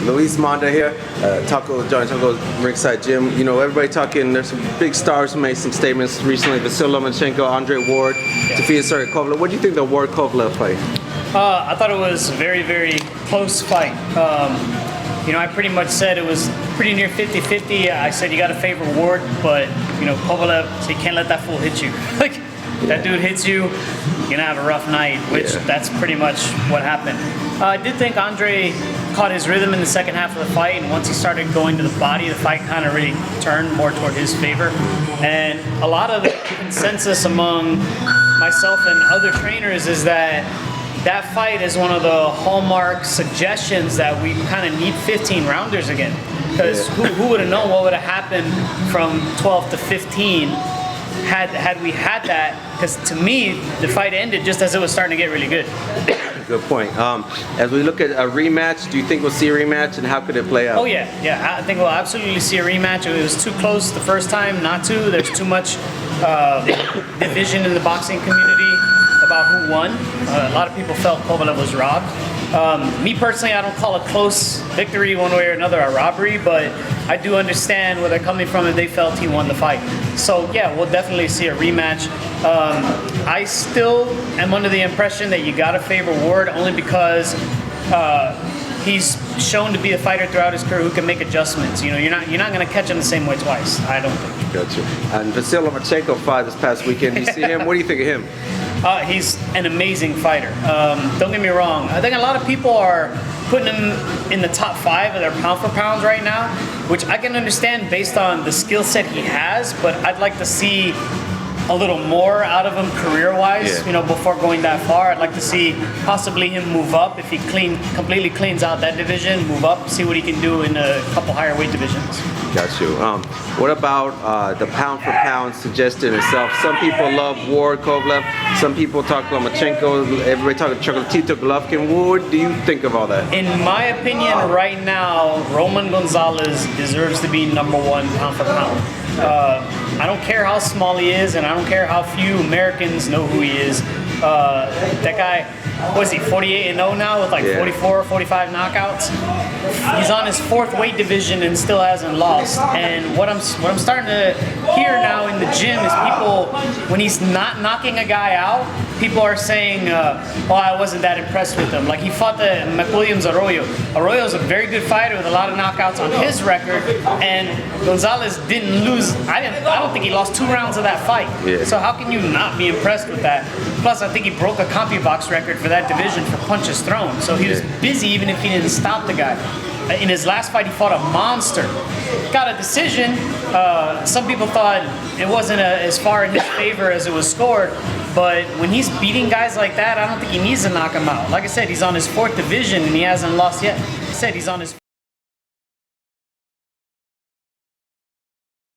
Luis Monda here, Taco Joint Taco Ringside Gym. You know, everybody talking. There's some big stars who made some statements recently. Vasily Lomachenko, Andre Ward, defeated Sergey Kovalev. What do you think of the Ward Kovalev fight? I thought it was a very, very close fight. You know, I pretty much said it was pretty near 50-50. I said you got to favor Ward, but you know, Kovalev, so you can't let that fool hit you. Like, that dude hits you, you're gonna have a rough night, which that's pretty much what happened. I did think Andre caught his rhythm in the second half of the fight, and once he started going to the body, the fight kind of really turned more toward his favor. And a lot of the consensus among myself and other trainers is that that fight is one of the hallmark suggestions that we kind of need 15 rounders again. Because who would have known what would have happened from 12 to 15 had we had that? Because to me, the fight ended just as it was starting to get really good. Good point. As we look at a rematch, do you think we'll see a rematch, and how could it play out? Oh yeah. I think we'll absolutely see a rematch. It was too close the first time not to. There's too much division in the boxing community about who won. A lot of people felt Kovalev was robbed. Me personally, I don't call a close victory one way or another a robbery, but I do understand where they're coming from, and they felt he won the fight. So yeah, we'll definitely see a rematch. I still am under the impression that you gotta favor Ward only because he's shown to be a fighter throughout his career who can make adjustments. You know, you're not gonna catch him the same way twice, I don't think. Gotcha. And Vasily Lomachenko fought this past weekend. You see him? What do you think of him? He's an amazing fighter. Don't get me wrong. I think a lot of people are putting him in the top 5 of their pound for pounds right now, which I can understand based on the skill set he has, but I'd like to see a little more out of him career-wise, you know, before going that far. I'd like to see possibly him move up if he completely cleans out that division, move up, see what he can do in a couple higher weight divisions. Got you. What about the pound for pound suggestion itself? Some people love Ward Kovalev. Some people talk Lomachenko. Everybody talking Chocolatito Golovkin. What do you think of all that? In my opinion, right now, Roman Gonzalez deserves to be #1 pound for pound. I don't care how small he is, and I don't care how few Americans know who he is. That guy, what is he, 48-0 now with like 44, 45 knockouts? He's on his 4th weight division and still hasn't lost. And what I'm starting to hear now in the gym is people, when he's not knocking a guy out, people are saying, oh, I wasn't that impressed with him. Like, he fought the McWilliams Arroyo. Arroyo's a very good fighter with a lot of knockouts on his record, and Gonzalez didn't lose. I don't think he lost 2 rounds of that fight. So how can you not be impressed with that? Plus, I think he broke a CompuBox record for that division for punches thrown. So he was busy even if he didn't stop the guy. In his last fight, he fought a monster. Got a decision. Some people thought it wasn't as far in his favor as it was scored. But when he's beating guys like that, I don't think he needs to knock him out. Like I said, he's on his 4th division and he hasn't lost yet. I said he's on his